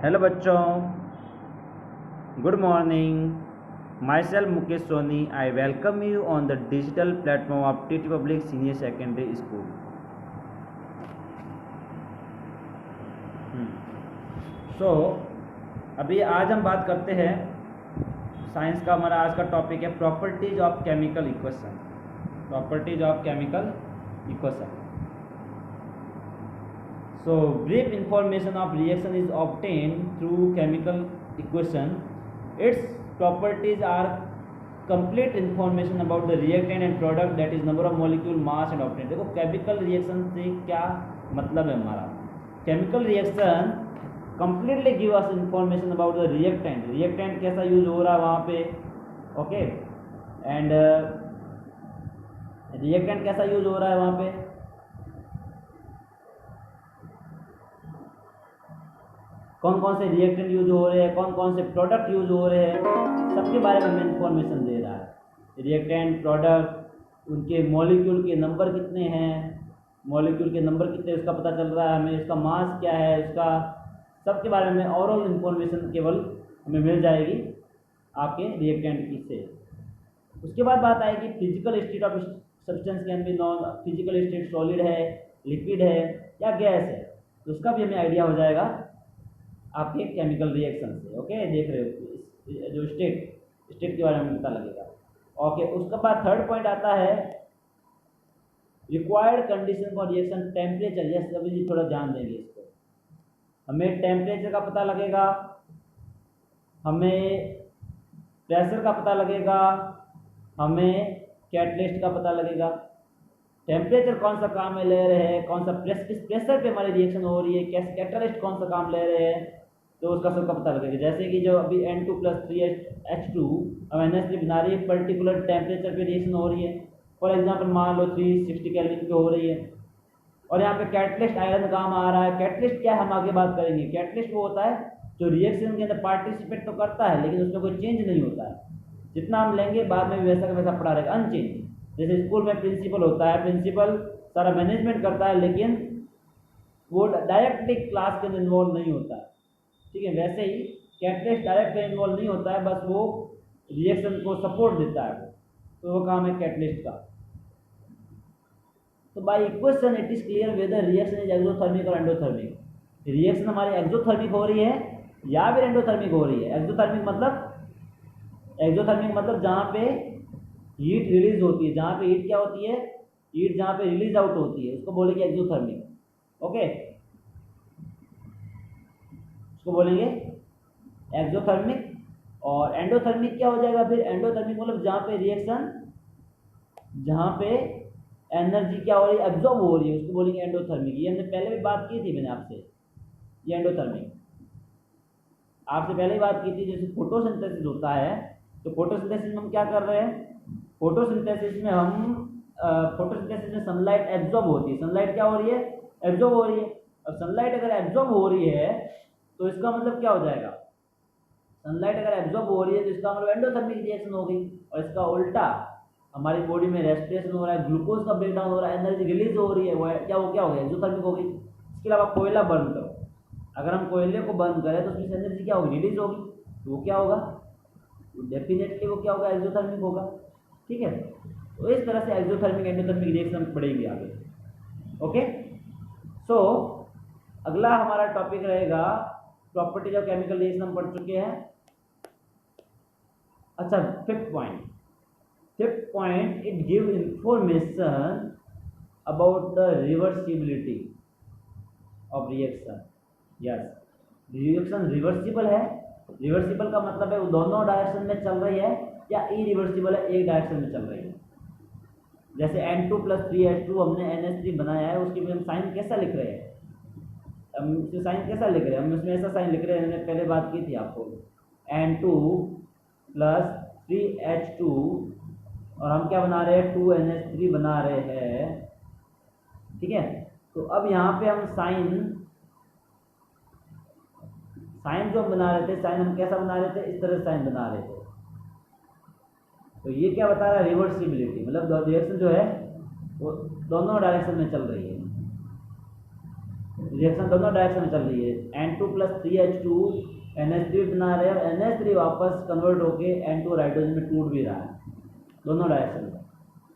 Hello बच्चों, good morning. My self Mukesh Soni. I welcome you on the digital platform of TT public senior secondary school. So अभी आज हम बात करते हैं साइंस का। हमारा आज का टॉपिक है properties of chemical equation. Properties of chemical equation. So brief information of reaction is obtained through chemical equation. Its properties are complete information about the reactant and product, that is number of molecule, mass and obtained. देखो chemical reaction से क्या मतलब है हमारा। chemical reaction completely give us information about the reactant. reactant कैसा use हो रहा है वहाँ पे, ओके, एंड reactant कैसा यूज हो रहा है वहाँ पे, कौन कौन से रिएक्टेंट यूज हो रहे हैं, कौन कौन से प्रोडक्ट यूज हो रहे हैं, सबके बारे में हमें इंफॉर्मेशन दे रहा है। रिएक्टेंट, प्रोडक्ट, उनके मॉलिक्यूल के नंबर कितने हैं, मॉलिक्यूल के नंबर कितने उसका पता चल रहा है हमें, इसका मास क्या है, उसका सबके बारे में ओवरऑल इंफॉर्मेशन केवल हमें मिल जाएगी आपके रिएक्टेंट की से। उसके बाद बात आएगी physical state of substance can be non. Physical state solid है, लिक्विड है या गैस है, तो उसका भी हमें आइडिया हो जाएगा आपके केमिकल रिएक्शन से। ओके, देख रहे हो जो स्टेट के बारे में पता लगेगा। ओके, उसके बाद थर्ड पॉइंट आता है required condition for reaction temperature. Yes, अभी जी थोड़ा ध्यान देंगे इसको। हमें टेम्परेचर का पता लगेगा, हमें प्रेशर का पता लगेगा, हमें कैटलिस्ट का पता लगेगा। टेम्परेचर कौन सा काम में ले रहे हैं, कौन सा किस प्रेशर पे हमारी रिएक्शन हो रही है, कैसे कैटलिस्ट कौन सा काम ले रहे हैं, तो उसका सबका पता लगेगा। जैसे कि जो अभी N2+3H2 अब NH3 बना रही है, पर्टिकुलर टेम्परेचर पे रिएक्शन हो रही है। फॉर एग्जांपल मान लो 360 केल्विन पे हो रही है, और यहाँ पे कैटलिस्ट आयरन काम आ रहा है। कैटलिस्ट क्या है हम आगे बात करेंगे। कैटलिस्ट वो होता है जो रिएक्शन के अंदर पार्टिसिपेट तो करता है लेकिन उसमें कोई चेंज नहीं होता है। जितना हम लेंगे बाद में वैसा का वैसा पड़ा रहेगा, अनचेंज। जैसे स्कूल में प्रिंसिपल होता है, प्रिंसिपल सारा मैनेजमेंट करता है लेकिन वो डायरेक्टली क्लास के अंदर इन्वॉल्व नहीं होता है, ठीक है। वैसे ही कैटलिस्ट डायरेक्ट इन्वॉल्व नहीं होता है, बस वो रिएक्शन को सपोर्ट देता है, तो वो काम है कैटलिस्ट का। तो by equation it is clear whether reaction is exothermic और एंडोथर्मिक। रिएक्शन हमारी एक्सोथर्मिक हो रही है या फिर एंडोथर्मिक हो रही है। एक्सोथर्मिक मतलब जहाँ पे हीट रिलीज होती है, जहाँ पे हीट क्या होती है, हीट जहाँ पे रिलीज आउट होती है उसको बोलेंगे एक्सोथर्मिक। ओके, उसको बोलेंगे एक्सोथर्मिक। और एंडोथर्मिक क्या हो जाएगा फिर। एंडोथर्मिक मतलब जहाँ पे रिएक्शन, जहाँ पे एनर्जी क्या हो रही है, एब्जॉर्ब हो रही है, उसको बोलेंगे एंडोथर्मिक। ये हमने पहले भी बात की थी मैंने आपसे, ये एंडोथर्मिक आपसे पहले ही बात की थी। जैसे फोटोसिंथेसिस होता है, तो फोटोसिंथेसिस में हम क्या कर रहे हैं, फोटोसिंथेसिस में सनलाइट एब्जॉर्ब होती है। सनलाइट क्या हो रही है, एब्जॉर्ब हो रही है। अब सनलाइट अगर एब्जॉर्ब हो रही है तो इसका मतलब क्या हो जाएगा, सनलाइट अगर एब्जॉर्ब हो रही है तो इसका मतलब एंडोथर्मिक रिएक्शन हो गई। और इसका उल्टा हमारी बॉडी में रेस्पिरेशन हो रहा है, ग्लूकोज का ब्रेकडाउन हो रहा है, एनर्जी रिलीज हो रही है, वो क्या हो गया, एक्सोथर्मिक हो गई। इसके अलावा कोयला बर्न करो, अगर हम कोयले को बर्न करें तो उसमें से एनर्जी क्या होगी, रिलीज होगी, तो वो क्या होगा, डेफिनेटली वो क्या होगा, एक्सोथर्मिक होगा, ठीक है। तो इस तरह से एक्सोथर्मिक एंडोथर्मिक रिएक्शन पढ़ेंगे आगे। ओके, सो अगला हमारा टॉपिक रहेगा प्रॉपर्टीज ऑफ केमिकल रिएक्शन। हम पढ़ चुके हैं। अच्छा, fifth point it give information about the reversibility of reaction. Yes, reaction reversible है। रिवर्सिबल का मतलब है वो दोनों डायरेक्शन में चल रही है, या इरिवर्सिबल है, एक डायरेक्शन में चल रही है। जैसे N2+3H2 हमने NH3 बनाया है, उसके भी हम साइन कैसा लिख रहे हैं, हम उसमें साइन कैसा लिख रहे हैं, हम उसमें ऐसा साइन लिख रहे हैं, मैंने पहले बात की थी आपको, N2+3H2 और हम क्या बना रहे हैं, 2NH3 बना रहे हैं, ठीक है। तो अब यहाँ पे हम साइन जो हम बना रहे थे, साइन हम कैसा बना रहे थे, इस तरह साइन बना रहे थे। तो ये क्या बता रहा है, रिवर्सिबिलिटी, मतलब रिएक्शन जो है वो दोनों डायरेक्शन में चल रही है। रिएक्शन दोनों डायरेक्शन में चल रही है। N2 प्लस 3H2 NH3 बना रहे हैं और NH3 वापस कन्वर्ट होके N2 और हाइड्रोजन में टूट भी रहा है, दोनों डायरेक्शन में,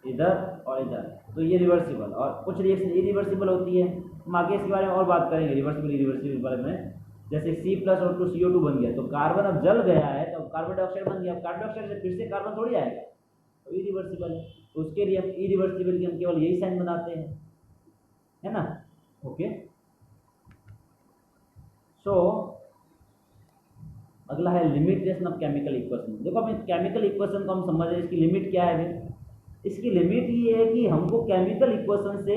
इधर और इधर। तो ये रिवर्सिबल, और कुछ रिएक्शन इरिवर्सिबल होती है। हम आगे इसके बारे में और बात करेंगे, रिवर्सिबल इरिवर्सिबल बारे में। जैसे C प्लस और 2 CO2 बन गया, तो कार्बन अब जल गया है तो कार्बन डाइऑक्साइड बन गया। कार्बन डाइऑक्साइड से फिर से कार्बन थोड़ी आएगा, तो इरिवर्सिबल है। तो उसके लिए हम इरिवर्सिबल की हम केवल यही साइन बनाते हैं, है ना। ओके, सो अगला है लिमिटेशन ऑफ केमिकल इक्वेशन। देखो अपने केमिकल इक्वेशन को हम समझ रहे हैं, इसकी लिमिट क्या है भाई। इसकी लिमिट ये है कि हमको केमिकल इक्वेशन से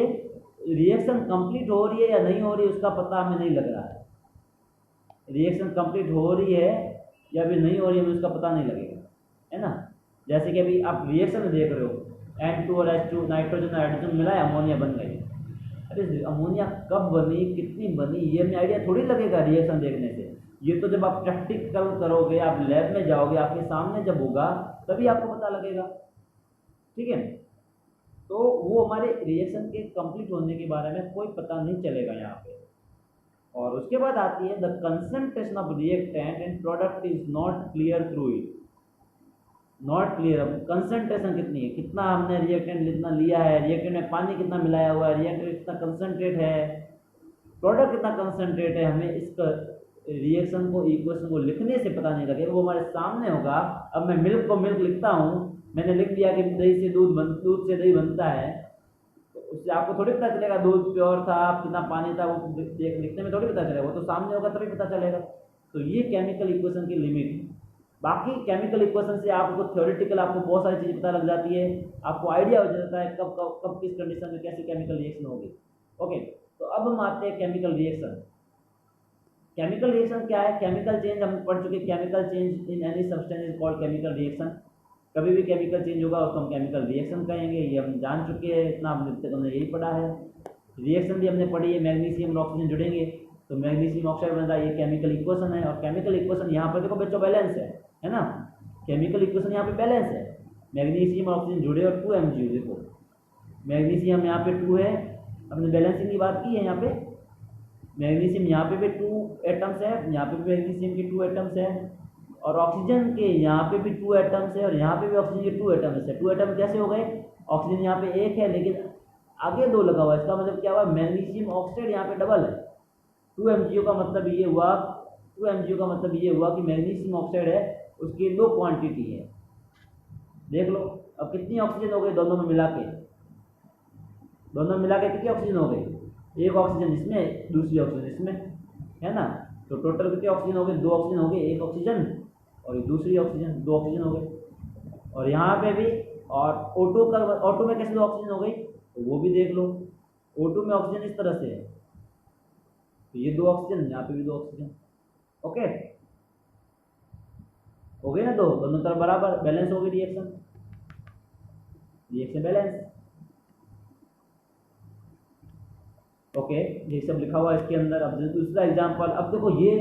रिएक्शन कंप्लीट हो रही है या नहीं हो रही है उसका पता हमें नहीं लग रहा है। रिएक्शन कंप्लीट हो रही है या अभी नहीं हो रही है हमें उसका पता नहीं लगेगा, है ना। जैसे कि अभी आप रिएक्शन में देख रहे हो, N2 और H2 नाइट्रोजन और हाइड्रोजन मिलाया, अमोनिया बन गई। अरे अमोनिया कब बनी, कितनी बनी, ये हमें आइडिया थोड़ी लगेगा रिएक्शन देखने से। ये तो जब आप प्रैक्टिकल करोगे, आप लैब में जाओगे, आपके सामने जब होगा तभी आपको पता लगेगा, ठीक है। तो वो हमारे रिएक्शन के कंप्लीट होने के बारे में कोई पता नहीं चलेगा यहाँ पे। और उसके बाद आती है the concentration of reactant and product is not clear through it. Not clear, अब कंसंट्रेशन कितनी है, कितना हमने रिएक्टेंट कितना लिया है, रिएक्टेंट में पानी कितना मिलाया हुआ है, रिएक्टेंट कितना कंसंट्रेट है, प्रोडक्ट कितना कंसंट्रेट है, हमें इसका रिएक्शन को इक्वेशन को लिखने से पता नहीं लगेगा, वो हमारे सामने होगा। अब मैं मिल्क को मिल्क लिखता हूँ, मैंने लिख दिया कि दही से दूध से दही बनता है, तो उससे आपको थोड़ी पता चलेगा दूध प्योर था, कितना पानी था, वो लिखने में थोड़ी पता चलेगा, वो तो सामने होगा तभी पता चलेगा। तो ये केमिकल इक्वेशन की लिमिट। बाकी केमिकल इक्वेशन से आपको थ्योरेटिकल आपको बहुत सारी चीज़ पता लग जाती है, आपको आइडिया हो जाता है कब कब कब किस कंडीशन में कैसी केमिकल रिएक्शन होगी। ओके, तो अब हम आते हैं केमिकल रिएक्शन। केमिकल रिएक्शन क्या है, केमिकल चेंज हम पढ़ चुके। Chemical change in any substance is called chemical reaction. कभी भी केमिकल चेंज होगा उसको हम केमिकल रिएक्शन कहेंगे, ये हम जान चुके हैं, इतना हमने यही पढ़ा है। रिएक्शन भी हमने पढ़ी है, मैग्नीशियम और ऑक्सीजन जुड़ेंगे तो मैग्नीशियम ऑक्साइड बनता है, ये केमिकल इक्वेशन है। और केमिकल इक्वेशन यहाँ पर देखो बच्चों बैलेंस है ना। केमिकल इक्वेशन यहाँ पे बैलेंस है, मैग्नीशियम और ऑक्सीजन जुड़े और 2 Mg। देखो मैग्नीशियम यहाँ पे 2 है, अपने बैलेंसिंग की बात की है, यहाँ पे मैग्नीशियम यहाँ पे भी 2 एटम्स है, यहाँ पे भी मैग्नीशियम के 2 एटम्स है, और ऑक्सीजन के यहाँ पे भी 2 एटम्स है, और यहाँ पे भी ऑक्सीजन के 2 एटम्स है। 2 एटम कैसे हो गए, ऑक्सीजन यहाँ पे 1 है लेकिन आगे 2 लगा हुआ है, इसका मतलब क्या हुआ, मैग्नीशियम ऑक्साइड यहाँ पे डबल है। 2 Mg का मतलब ये हुआ, 2 Mg का मतलब ये हुआ कि मैग्नीशियम ऑक्साइड है उसकी 2 क्वांटिटी है। देख लो अब कितनी ऑक्सीजन हो गई दोनों में मिला के, कितनी ऑक्सीजन हो गई, एक ऑक्सीजन इसमें दूसरी ऑक्सीजन इसमें, है ना। तो टोटल कितनी ऑक्सीजन हो गई, 2 ऑक्सीजन हो गई, एक ऑक्सीजन और दूसरी ऑक्सीजन, 2 ऑक्सीजन हो गई। और यहाँ पे भी, और O2 में कैसे 2 ऑक्सीजन हो गई, तो वो भी देख लो। O2 में ऑक्सीजन इस तरह से है, तो ये 2 ऑक्सीजन, यहाँ पे भी 2 ऑक्सीजन। ओके, हो गई ना, दोनों तरफ बराबर बैलेंस हो गई रिएक्शन बैलेंस। ओके, ये सब लिखा हुआ है इसके अंदर। अब दूसरा एग्जांपल, अब देखो ये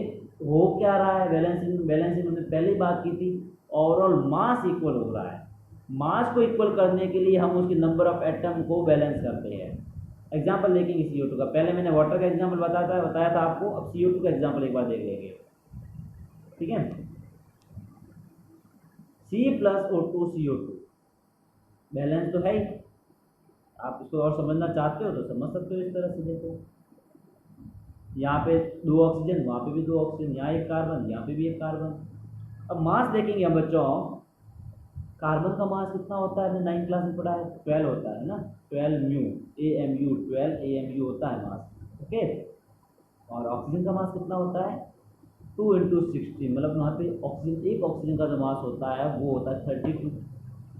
हो क्या रहा है, बैलेंसिंग हमने पहले ही बात की थी, ओवरऑल मास इक्वल हो रहा है। मास को इक्वल करने के लिए हम उसकी नंबर ऑफ एटम को बैलेंस करते हैं। एग्जांपल देखेंगे CO2 का, पहले मैंने वाटर का एग्जांपल बताया था आपको, अब CO2 का एग्जांपल एक बार देख लेंगे, ठीक है। C+O2 CO2 बैलेंस तो है ही, आप इसको और समझना चाहते हो तो समझ सकते हो इस तरह से। देखो यहाँ पे 2 ऑक्सीजन, वहाँ पे भी 2 ऑक्सीजन, यहाँ एक कार्बन, यहाँ पे भी एक कार्बन। अब मास देखेंगे हम बच्चों, कार्बन का मास कितना होता है, हमने 9th क्लास में पढ़ा है, 12 होता है ना, 12 AMU होता है मास, ओके। और ऑक्सीजन का मास कितना होता है, 2 × 16, मतलब वहाँ पे ऑक्सीजन, एक ऑक्सीजन का जो मास होता है वो होता है 32।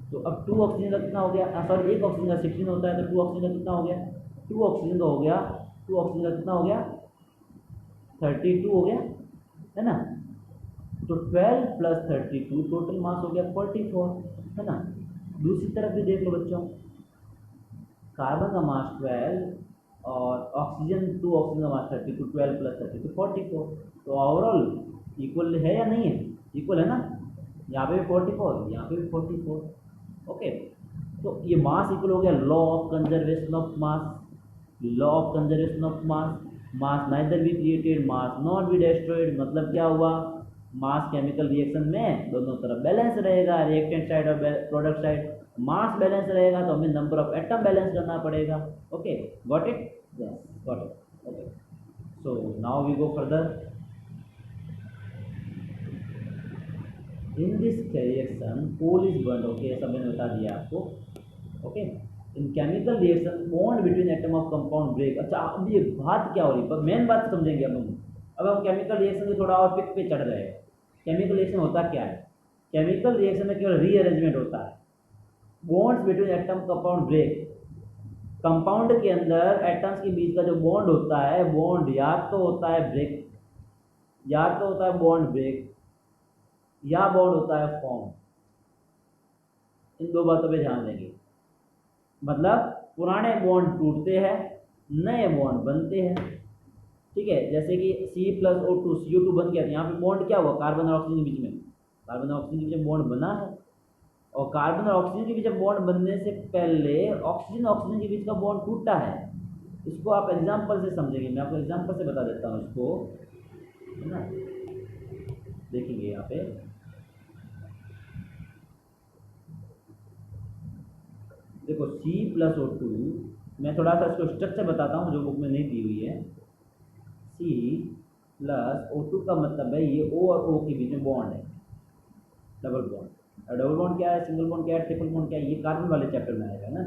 तो अब 2 ऑक्सीजन का कितना हो गया, सॉरी एक ऑक्सीजन का 16 होता है, तो 2 ऑक्सीजन का कितना हो गया, 2 ऑक्सीजन का हो गया, 2 ऑक्सीजन का कितना हो गया, 32 हो गया, है ना। तो 12 + 32 टोटल मास हो गया 44, है ना। दूसरी तरफ भी देख लो बच्चों, कार्बन का मास 12 और ऑक्सीजन 2 ऑक्सीजन का मास 32, 12 + 32 44। तो ओवरऑल इक्वल है या नहीं है, इक्वल है ना, यहाँ पे भी 44, यहाँ पे भी 44। ओके, तो ये मास इक्वल हो गया, law of conservation of mass. Mass neither be created mass not be destroyed, मतलब क्या हुआ, मास केमिकल रिएक्शन में दोनों तरफ बैलेंस रहेगा, रिएक्टेंट साइड और प्रोडक्ट साइड। मास बैलेंस रहेगा तो हमें नंबर ऑफ एटम बैलेंस करना पड़ेगा। Okay, got it? Yes, got it. Okay, so now we go further. In this reaction coal is burn, okay, सब मैंने बता दिया आपको। Okay, in chemical reaction bond between atom of compound break. अच्छा, अब ये बात क्या हो रही है, मेन बात समझेंगे अब हम केमिकल रिएक्शन के थोड़ा और पिक पे चढ़ रहे हैं। केमिकल रिएक्शन होता क्या है? केमिकल रिएक्शन में केवल रीअरेंजमेंट होता है। Bonds between atom compound break, compound के अंदर एटम्स के बीच का जो बॉन्ड होता है, बॉन्ड या तो होता है ब्रेक, या तो होता है बॉन्ड ब्रेक, या बॉन्ड होता है फॉर्म। इन दो बातों पे ध्यान देंगे। मतलब पुराने बॉन्ड टूटते हैं, नए बॉन्ड बनते हैं। ठीक है, जैसे कि C+O2 CO2 बन गया, यहाँ पे बॉन्ड क्या हुआ, कार्बन और ऑक्सीजन के बीच में, कार्बन और ऑक्सीजन के बीच में बॉन्ड बना है। और कार्बन और ऑक्सीजन के बीच में बॉन्ड बनने से पहले ऑक्सीजन ऑक्सीजन के बीच का बॉन्ड टूटा है। इसको आप एग्जांपल से समझेंगे, मैं आपको एग्जांपल से बता देता हूँ इसको, है ना। देखेंगे यहाँ पे, देखो C+O2, मैं थोड़ा सा इसको स्ट्रक्चर बताता हूँ जो बुक में नहीं दी हुई है। C+O2 का मतलब है ये O और O के बीच में बॉन्ड है, डबल बॉन्ड। और डबल बॉन्ड क्या है, सिंगल बॉन्ड क्या है, ट्रिपल बॉन्ड क्या है, ये कार्बन वाले चैप्टर में आएगा ना।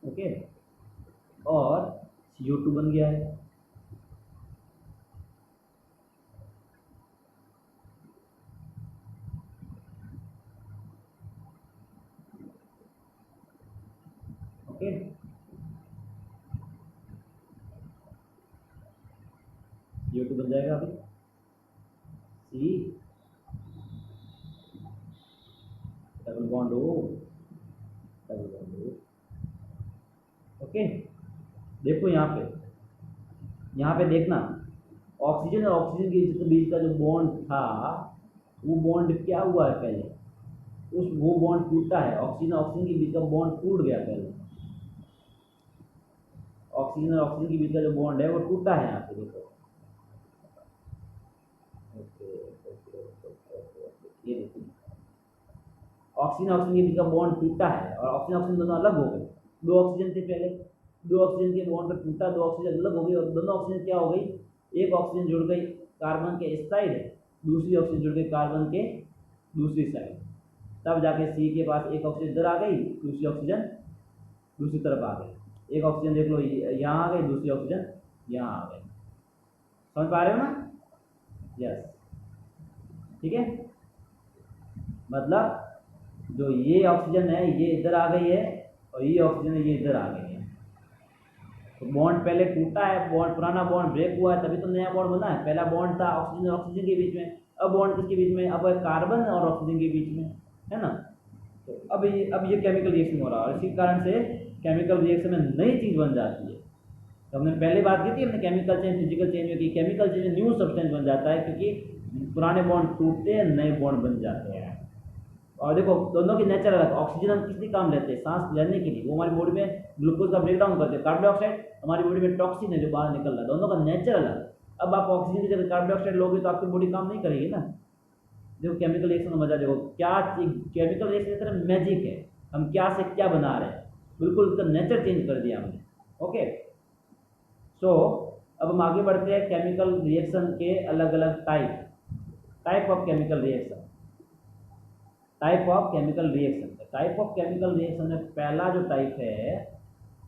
ओके, और CO2 बन गया है। ओके, CO2 बन जाएगा अभी, C double bond O, double bond O। Okay, देखो यहाँ पे देखना, ऑक्सीजन और ऑक्सीजन के बीच का जो बॉन्ड था, वो बॉन्ड क्या हुआ है पहले, वो बॉन्ड टूटा है। ऑक्सीजन और ऑक्सीजन के बीच का बॉन्ड टूट गया पहले, ऑक्सीजन और ऑक्सीजन के बीच का जो बॉन्ड है वो टूटा है यहाँ पे, देखो। ये देखिए, ऑक्सीजन ऑक्सीजन के बीच का बॉन्ड टूटा है और ऑक्सीजन ऑक्सीजन दोनों अलग हो गए। दो ऑक्सीजन थे पहले, दो ऑक्सीजन के बॉन्ड पर टूटा, दो ऑक्सीजन अलग हो गई और दोनों ऑक्सीजन क्या हो गई, एक ऑक्सीजन जुड़ गई कार्बन के इस साइड, दूसरी ऑक्सीजन जुड़ गई कार्बन के दूसरी साइड। तब जाके सी के पास एक ऑक्सीजन इधर आ गई, दूसरी ऑक्सीजन दूसरी तरफ आ गई। एक ऑक्सीजन देख लो यहाँ आ गई, दूसरी ऑक्सीजन यहाँ आ गई। समझ पा रहे हो ना? यस, ठीक है। मतलब जो ये ऑक्सीजन है ये इधर आ गई है और ये ऑक्सीजन है ये इधर आ गई है। तो बॉन्ड पहले टूटा है, बॉन्ड पुराना बॉन्ड ब्रेक हुआ है, तभी तो नया बॉन्ड बना है। पहला बॉन्ड था ऑक्सीजन और ऑक्सीजन के बीच में, अब बॉन्ड किसके बीच में, अब है कार्बन और ऑक्सीजन के बीच में, है ना। तो अब ये केमिकल रिएक्शन हो रहा है और इसी कारण से केमिकल रिएक्शन में नई चीज़ बन जाती है। तो हमने पहले बात की थी हमने केमिकल चेंज फिजिकल चेंज में की। केमिकल चेंज में न्यू सब्सटेंस बन जाता है क्योंकि पुराने बॉन्ड टूटते हैं, नए बॉन्ड बन जाते हैं। और देखो दोनों की नेचर अलग। ऑक्सीजन हम किस लिए काम लेते हैं, सांस लेने के लिए, वो हमारी बॉडी में ग्लूकोज का ब्रेक डाउन करते हैं। कार्बन डाइऑक्साइड हमारी बॉडी में टॉक्सिन है जो बाहर निकल रहा है, दोनों का नेचर अलग। अब आप ऑक्सीजन की जगह कार्बन डाइऑक्साइड लोगे तो आपकी बॉडी काम नहीं करेगी ना। देखो केमिकल रिएक्शन का मजा देखो, क्या केमिकल रिएक्शन की तरह मैजिक है, हम क्या से क्या बना रहे हैं, बिल्कुल उसका नेचर चेंज कर दिया हमने। ओके, सो अब हम आगे बढ़ते हैं केमिकल रिएक्शन के अलग अलग type of chemical reaction. Type of chemical reaction, type of chemical reaction में पहला जो टाइप है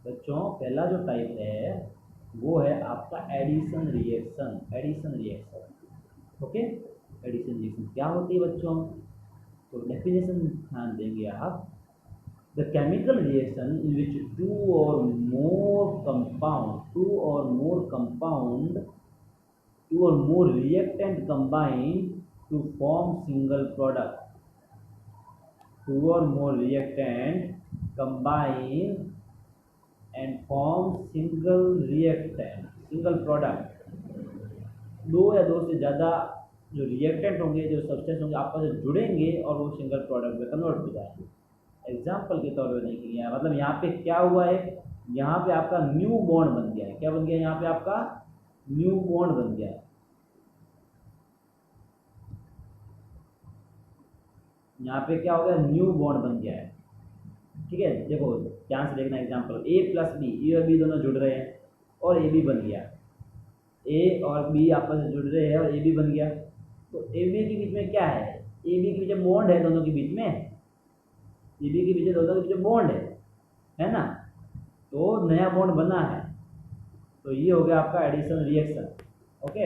बच्चों, पहला जो टाइप है वो है आपका addition reaction. Addition reaction, okay. Addition reaction क्या होती है बच्चों, तो डेफिनेशन ध्यान देंगे आप। The chemical reaction in which two or more reactant combine to form single product. Two or more reactant combine and form single reactant, single product। दो या दो से ज़्यादा जो रिएक्टेंट होंगे, जो सब्सटेंस होंगे आपस में जुड़ेंगे और वो सिंगल प्रोडक्ट में कन्वर्ट हो जाएंगे। एग्जाम्पल के तौर पे नहीं किया है, मतलब यहाँ पे क्या हुआ है, यहाँ पे आपका न्यू बॉन्ड बन गया है। क्या बन गया है? यहाँ पे आपका न्यू बॉन्ड बन गया है। यहाँ पे क्या हो गया? न्यू बॉन्ड बन गया है। ठीक है, देखो ध्यान से देखना एग्जाम्पल, ए प्लस बी, ए और बी दोनों जुड़ रहे हैं और ए बी बन गया। ए और बी आपस में जुड़ रहे हैं और ए बी बन गया। तो ए बी के बीच में क्या है? ए बी के बीच बॉन्ड है दोनों के बीच में, ए बी के बीच दोनों के बीच बॉन्ड है ना। तो नया बॉन्ड बना है, तो ये हो गया आपका addition reaction. Okay,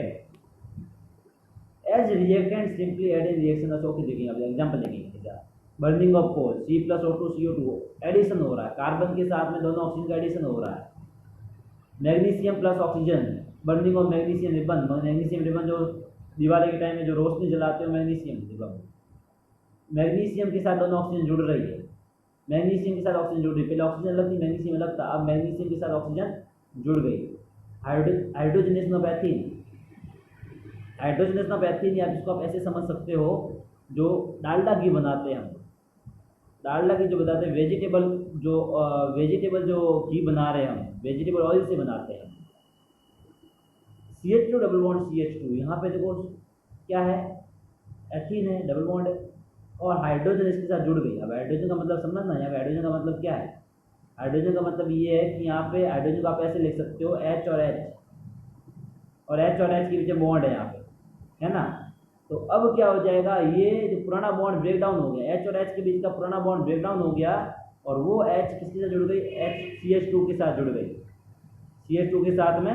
as reactant simply add in reaction. Okay देखिए, अब एग्जांपल देखेंगे। Burning of coal, C+O2 CO2 addition हो रहा है, कार्बन के साथ में दोनों ऑक्सीजन का एडिशन हो रहा है। Magnesium plus oxygen, burning of magnesium ribbon, magnesium ribbon जो दिवाली के टाइम में जो रोशनी जलाते हो, मैग्नीशियम रिबन, मैग्नीशियम के साथ दोनों ऑक्सीजन जुड़ रही है, मैग्नीशियम के साथ ऑक्सीजन जुड़ रही है। पहले ऑक्सीजन अलग थी, मैग्नीशियम अलग था, अब मैग्नीशियम के साथ ऑक्सीजन जुड़ गई। Hydrogenation of ethene, hydrogenation of ethene या जिसको आप ऐसे समझ सकते हो, जो डालडा घी बनाते हैं हम, डालडा घी जो बताते हैं, वेजिटेबल जो घी बना रहे हैं हम, वेजिटेबल ऑयल से बनाते हैं। CH2 डबल बॉन्ड CH2, यहाँ पे देखो क्या है, एथीन है, डबल बॉन्ड है और हाइड्रोजन इसके साथ जुड़ गई। अब हाइड्रोजन का मतलब समझना, यहाँ पे हाइड्रोजन का मतलब क्या है? हाइड्रोजन का मतलब ये है कि यहाँ पे हाइड्रोजन को आप ऐसे लिख सकते हो, H और H, और H और H के बीच बॉन्ड है यहाँ पे, है ना। तो अब क्या हो जाएगा, ये जो पुराना बॉन्ड ब्रेक डाउन हो गया, H और H के बीच का पुराना बॉन्ड ब्रेक डाउन हो गया और वो H किसके साथ जुड़ गई? CH2 के साथ जुड़ गई, CH2 के साथ में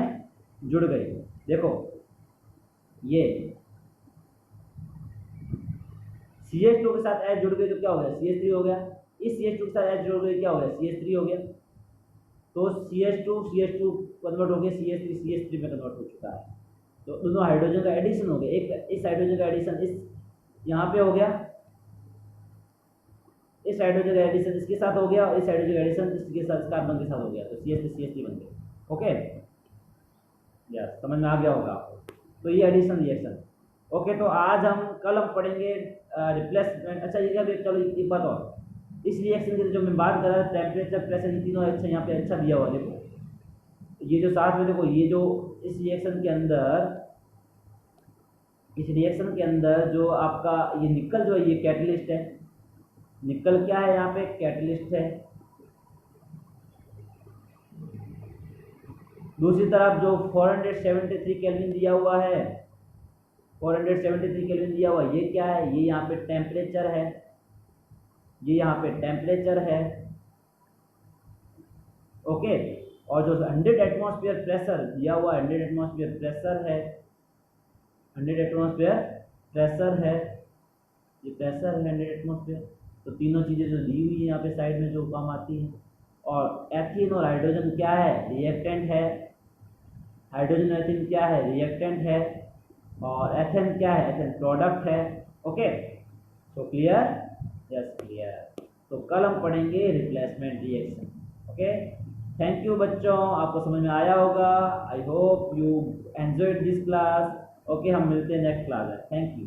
जुड़ गई। देखो ये CH2 के साथ H जुड़ गई तो क्या हो गया? CH3 हो गया। इस CH2 के साथ H जुड़ गई, क्या हो गया? CH3 हो गया। तो CH2 कन्वर्ट हो गया CH3 में कन्वर्ट हो चुका है। तो दोनों हाइड्रोजन का एडिशन हो गया, एक इस हाइड्रोजन का एडिशन इस यहाँ पे हो गया, इस हाइड्रोजन का एडिशन इसके साथ हो गया और इस हाइड्रोजन का एडिशन इसके साथ कार्बन के साथ हो गया, तो CH3 बन गया। ओके, यस, समझ में आ गया होगा आपको। तो ये एडिशन रिएक्शन। ओके, तो आज कल हम पढ़ेंगे रिप्लेसमेंट। अच्छा, ये क्या, चलो एक बात और, इस रिएक्शन की जो मैं बात कर रहा था, टेम्परेचर, प्रेशर, ये तीनों अच्छा यहाँ पे अच्छा दिया हुआ। देखो ये जो साथ में, देखो ये जो इस रिएक्शन के अंदर जो आपका ये निकल जो है, ये कैटलिस्ट है। निकल क्या है? यहाँ पे कैटलिस्ट है। दूसरी तरफ जो 473 केल्विन दिया हुआ है, 473 केल्विन दिया हुआ, ये क्या है? ये यहाँ पे टेम्परेचर है, ये यहाँ पे टेम्परेचर है। ओके, और जो 100 एटमॉस्फेयर प्रेशर दिया हुआ, 100 एटमॉस्फेयर प्रेशर है, 100 एटमॉस्फेयर प्रेशर है, ये प्रेशर है 100 एटमॉस्फेयर। तो तीनों चीज़ें जो दी हुई है यहाँ पे साइड में जो काम आती है। और एथीन और हाइड्रोजन क्या है? रिएक्टेंट है। हाइड्रोजन एथीन क्या है? रिएक्टेंट है। और एथेन क्या है? एथेन प्रोडक्ट है। ओके, तो क्लियर? Yes, clear. तो कल हम पढ़ेंगे replacement reaction. Okay, thank you बच्चों, आपको समझ में आया होगा। I hope you enjoyed this class. Okay, हम मिलते हैं नेक्स्ट क्लास में। Thank you.